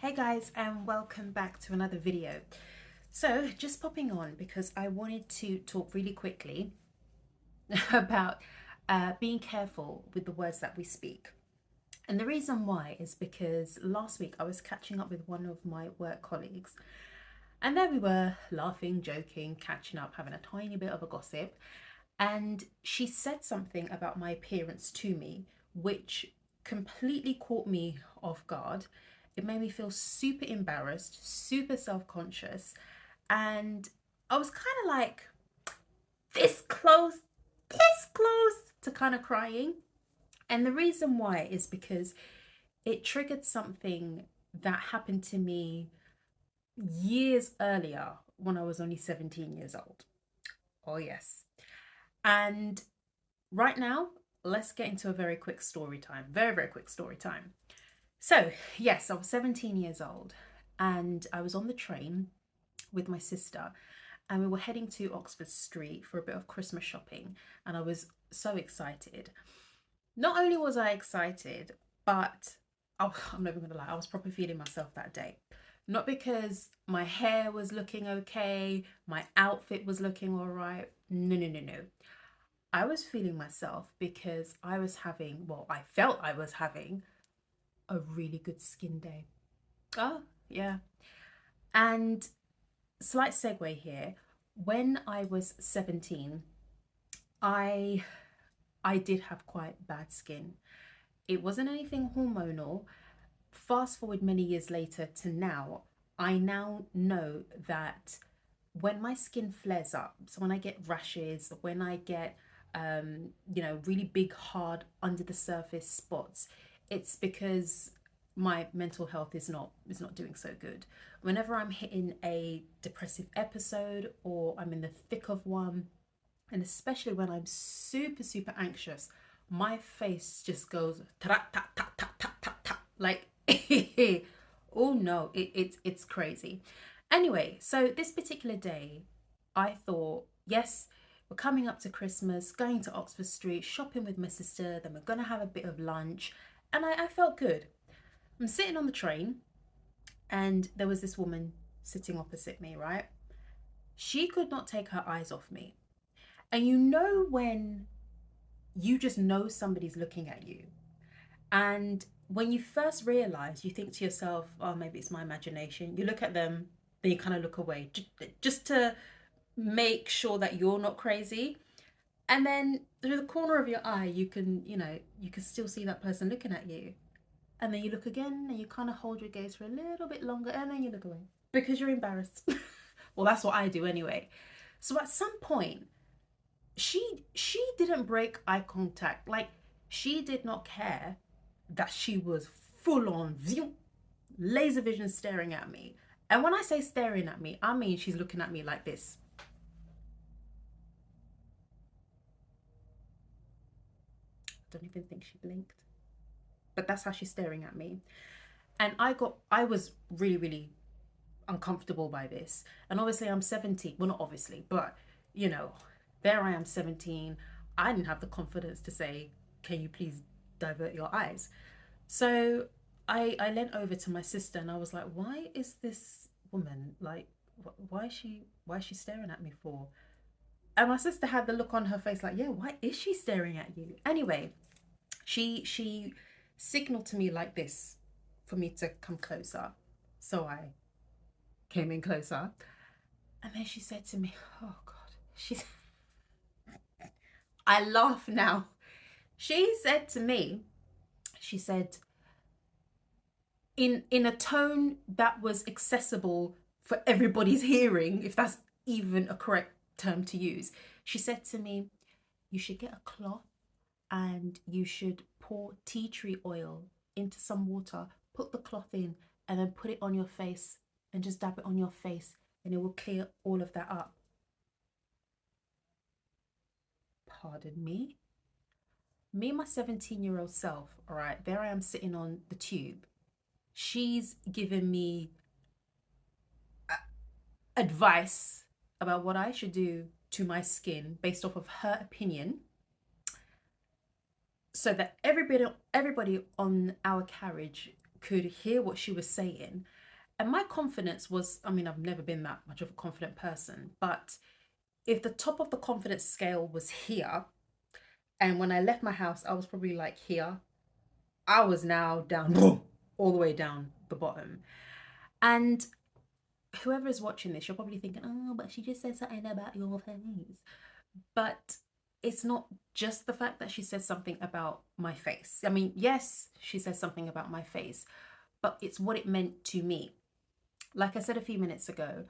Hey guys, and welcome back to another video. So just popping on because I wanted to talk really quickly about being careful with the words that we speak. And the reason why is because last week I was catching up with one of my work colleagues, and there we were laughing, joking, catching up, having a tiny bit of a gossip. And she said something about my appearance to me, which completely caught me off guard. It made me feel super embarrassed, super self conscious. And I was kind of like this close, this close to kind of crying. And the reason why is because it triggered something that happened to me years earlier when I was only 17 years old. Oh, yes. And right now, let's get into a very quick story time. Very quick story time. So, yes, I was 17 years old and I was on the train with my sister and we were heading to Oxford Street for a bit of Christmas shopping. And I was so excited. Not only was I excited, but I'm not even gonna lie, I was probably feeling myself that day. Not because my hair was looking okay, my outfit was looking all right. No. I was feeling myself because I felt I was having a really good skin day. Oh, yeah. And slight segue here. When I was 17, I I did have quite bad skin. It wasn't anything hormonal. Fast forward many years later to now, I now know that when my skin flares up, so when I get rashes, when I get really big, hard under the surface spots, it's because my mental health is not doing so good. Whenever I'm hitting a depressive episode or I'm in the thick of one, and especially when I'm super anxious, my face just goes ta ta ta ta ta ta ta like oh no, it's crazy. Anyway, so this particular day, I thought, yes, we're coming up to Christmas, going to Oxford Street, shopping with my sister, then we're gonna have a bit of lunch, and I felt good. I'm sitting on the train, and there was this woman sitting opposite me, right? She could not take her eyes off me. And you know when you just know somebody's looking at you. And when you first realize, you think to yourself, oh, maybe it's my imagination. You look at them, then you kind of look away just to make sure that you're not crazy. And then through the corner of your eye, you can still see that person looking at you. And then you look again and you kind of hold your gaze for a little bit longer and then you look away because you're embarrassed. Well, that's what I do anyway. So at some point, she didn't break eye contact. Like, she did not care that she was full on laser vision staring at me. And when I say staring at me, I mean she's looking at me like this. I don't even think she blinked, but that's how she's staring at me. And I was really uncomfortable by this. And obviously I'm 17, well, not obviously, but you know, there I am, 17. I didn't have the confidence to say, can you please divert your eyes? So I leant over to my sister and I was like, why is this woman like, why is she staring at me for? And my sister had the look on her face like, yeah, why is she staring at you? Anyway, she signaled to me like this for me to come closer. So I came in closer. And then she said to me, oh God, I laugh now. She said to me, she said, in a tone that was accessible for everybody's hearing, if that's even a correct term to use. She said to me, you should get a cloth and you should pour tea tree oil into some water, put the cloth in, and then put it on your face and just dab it on your face, and it will clear all of that up. Pardon me? Me, my 17-year-old self, all right, there I am sitting on the tube. She's given me advice about what I should do to my skin based off of her opinion, so that everybody on our carriage could hear what she was saying. And my confidence was, I mean, I've never been that much of a confident person, but if the top of the confidence scale was here, and when I left my house, I was probably like here, I was now down, all the way down the bottom. And whoever is watching this, you're probably thinking, oh, but she just said something about your face. But it's not just the fact that she says something about my face. I mean, yes, she says something about my face, but it's what it meant to me. Like I said a few minutes ago,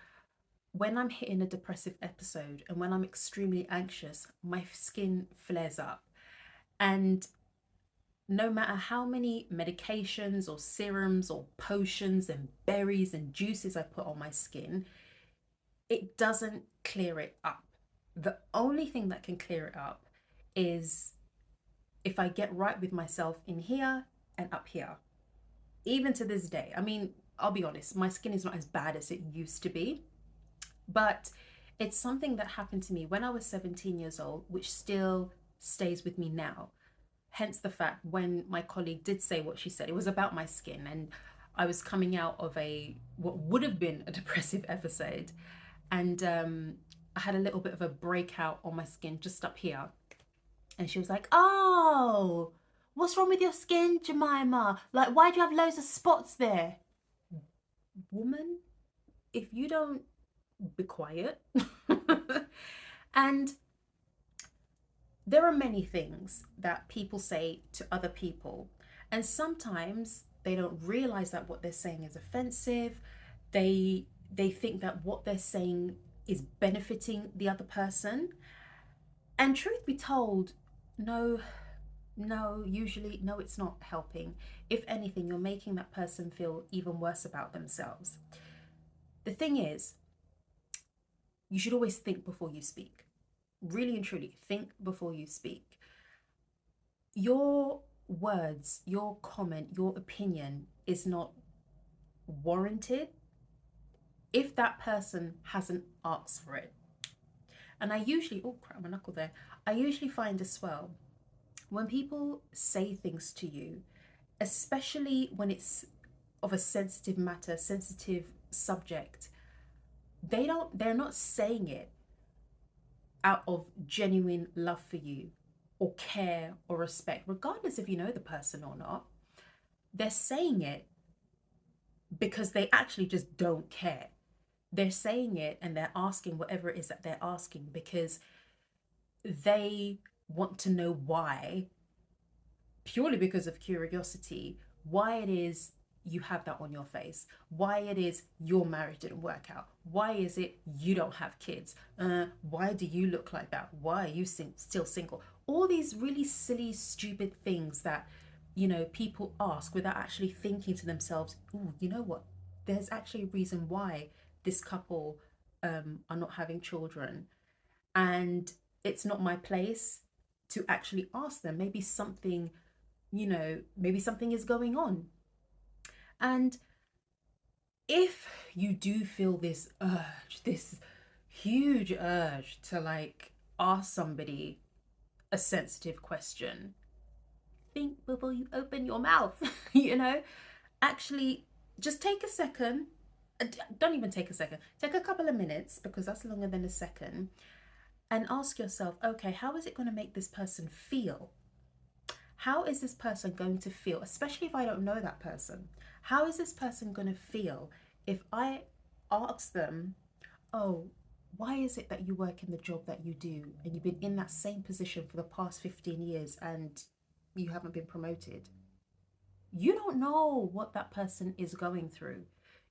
when I'm hitting a depressive episode and when I'm extremely anxious, my skin flares up. And no matter how many medications or serums or potions and berries and juices I put on my skin, it doesn't clear it up. The only thing that can clear it up is if I get right with myself in here and up here. Even to this day, I mean, I'll be honest, my skin is not as bad as it used to be, but it's something that happened to me when I was 17 years old, which still stays with me now. Hence the fact when my colleague did say what she said, it was about my skin, and I was coming out of a what would have been a depressive episode, and I had a little bit of a breakout on my skin just up here, and she was like, "Oh, what's wrong with your skin, Jemima? Like, why do you have loads of spots there, woman? If you don't be quiet." And there are many things that people say to other people, and sometimes they don't realize that what they're saying is offensive. They think that what they're saying is benefiting the other person. And truth be told, no, no, usually no, it's not helping. If anything, you're making that person feel even worse about themselves. The thing is, you should always think before you speak. Really and truly, think before you speak. Your words, your comment, your opinion is not warranted if that person hasn't asked for it. And I usually, oh crap, my knuckle there. I usually find as well, when people say things to you, especially when it's of a sensitive matter, sensitive subject, they're not saying it out of genuine love for you or care or respect, regardless if you know the person or not. They're saying it because they actually just don't care. They're saying it and they're asking whatever it is that they're asking because they want to know why, purely because of curiosity, why it is you have that on your face, why it is your marriage didn't work out, why is it you don't have kids, why do you look like that, why are you still single. All these really silly, stupid things that, you know, people ask without actually thinking to themselves, oh, you know what, there's actually a reason why this couple are not having children, and it's not my place to actually ask them. Maybe something, you know, maybe something is going on. And if you do feel this urge, this huge urge to like ask somebody a sensitive question, think before you open your mouth. You know, actually just take a second. Don't even take a second, take a couple of minutes, because that's longer than a second, and ask yourself, okay, how is it going to make this person feel? How is this person going to feel, especially if I don't know that person? How is this person going to feel if I ask them, oh, why is it that you work in the job that you do and you've been in that same position for the past 15 years and you haven't been promoted? You don't know what that person is going through.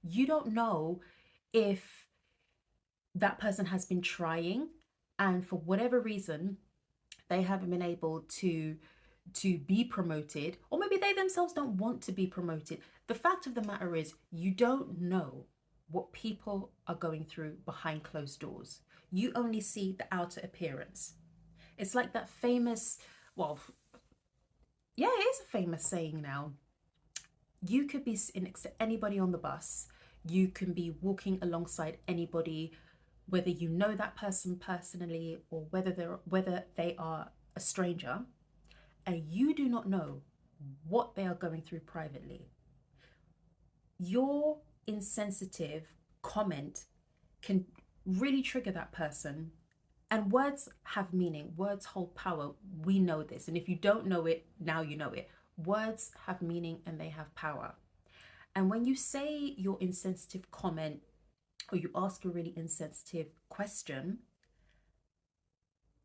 You don't know if that person has been trying and for whatever reason they haven't been able to be promoted, or maybe they themselves don't want to be promoted. The fact of the matter is, you don't know what people are going through behind closed doors. You only see the outer appearance. It's like that famous, well, yeah, it is a famous saying now. You could be sitting next to anybody on the bus, you can be walking alongside anybody, whether you know that person personally or whether they are a stranger, and you do not know what they are going through privately. your insensitive comment can really trigger that person. And words have meaning, words hold power. We know this. And if you don't know it, now you know it. Words have meaning and they have power. And when you say your insensitive comment or you ask a really insensitive question,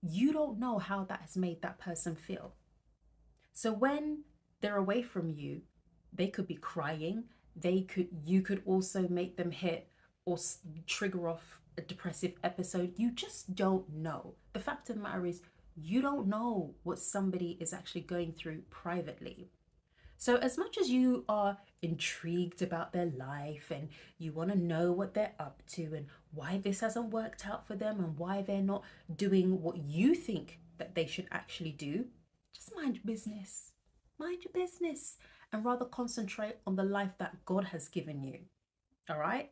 you don't know how that has made that person feel. So when they're away from you, they could be crying. You could also make them hit or trigger off a depressive episode. You just don't know. The fact of the matter is, you don't know what somebody is actually going through privately. So, as much as you are intrigued about their life and you want to know what they're up to and why this hasn't worked out for them and why they're not doing what you think that they should actually do, just mind your business. Mind your business and rather concentrate on the life that God has given you. All right?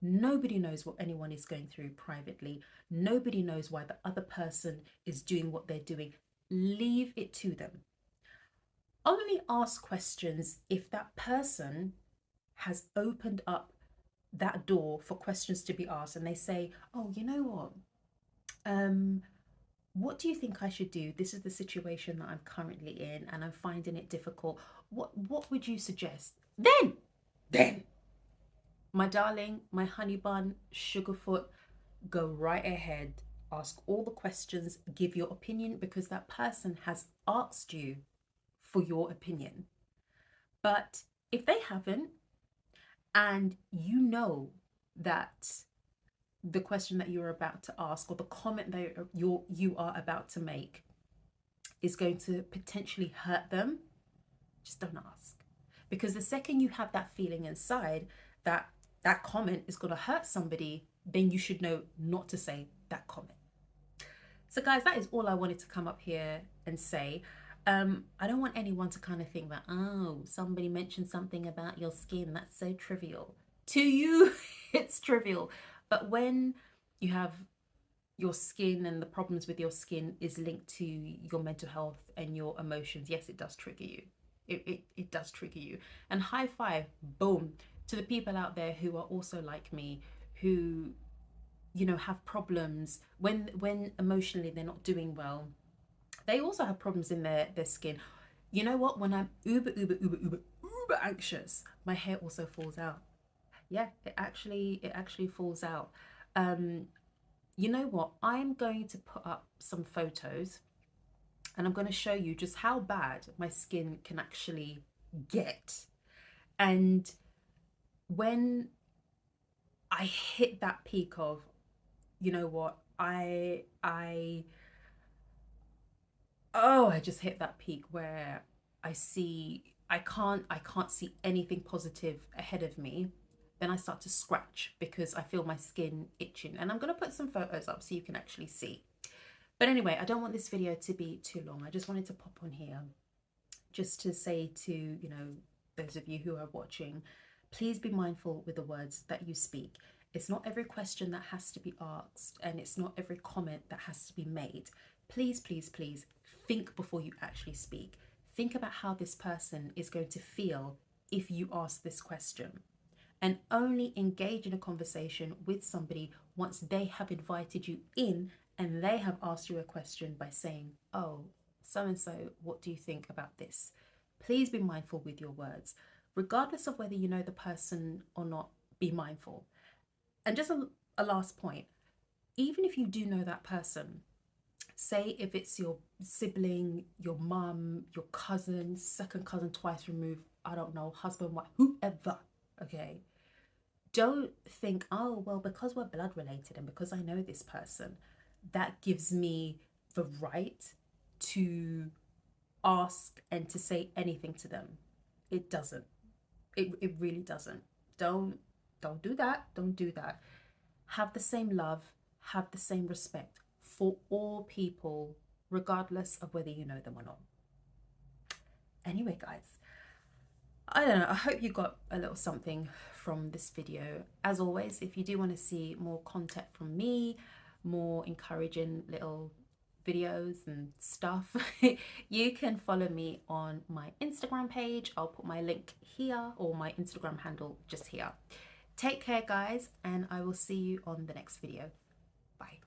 Nobody knows what anyone is going through privately. Nobody knows why the other person is doing what they're doing. Leave it to them. Only ask questions if that person has opened up that door for questions to be asked and they say, oh, you know what? What do you think I should do? This is the situation that I'm currently in and I'm finding it difficult. What would you suggest? Then, my darling, my honey bun, sugarfoot, go right ahead. Ask all the questions, give your opinion because that person has asked you for your opinion. But if they haven't, and you know that the question that you're about to ask or the comment that you are about to make is going to potentially hurt them, just don't ask. Because the second you have that feeling inside that that comment is going to hurt somebody, then you should know not to say that comment. So guys, that is all I wanted to come up here and say. I don't want anyone to kind of think that, oh, somebody mentioned something about your skin. That's so trivial. To you, it's trivial. But when you have your skin and the problems with your skin is linked to your mental health and your emotions, yes, it does trigger you. It does trigger you. And high five, boom, to the people out there who are also like me, who, you know, have problems when emotionally they're not doing well. They also have problems in their skin. You know what? When I'm uber anxious, my hair also falls out. Yeah, it actually falls out. You know what? I'm going to put up some photos and I'm going to show you just how bad my skin can actually get. And when I hit that peak of, you know what, I just hit that peak where I can't see anything positive ahead of me, then I start to scratch because I feel my skin itching. And I'm going to put some photos up so you can actually see. But anyway, I don't want this video to be too long. I just wanted to pop on here just to say to, you know, those of you who are watching, please be mindful with the words that you speak. It's not every question that has to be asked, and it's not every comment that has to be made. Please, please, please think before you actually speak. Think about how this person is going to feel if you ask this question. And only engage in a conversation with somebody once they have invited you in and they have asked you a question by saying, oh, so and so, what do you think about this? Please be mindful with your words. Regardless of whether you know the person or not, be mindful. And just a last point, even if you do know that person, say if it's your sibling, your mum, your cousin, second cousin twice removed, I don't know, husband, wife, whoever, okay? Don't think, oh, well, because we're blood related and because I know this person, that gives me the right to ask and to say anything to them. It doesn't. It really doesn't. Don't do that. Don't do that. Have the same love, have the same respect for all people, regardless of whether you know them or not. Anyway, guys, I don't know, I hope you got a little something from this video. As always, if you do want to see more content from me, more encouraging little videos and stuff, you can follow me on my Instagram page. I'll put my link here, or my Instagram handle just here. Take care, guys, and I will see you on the next video. Bye.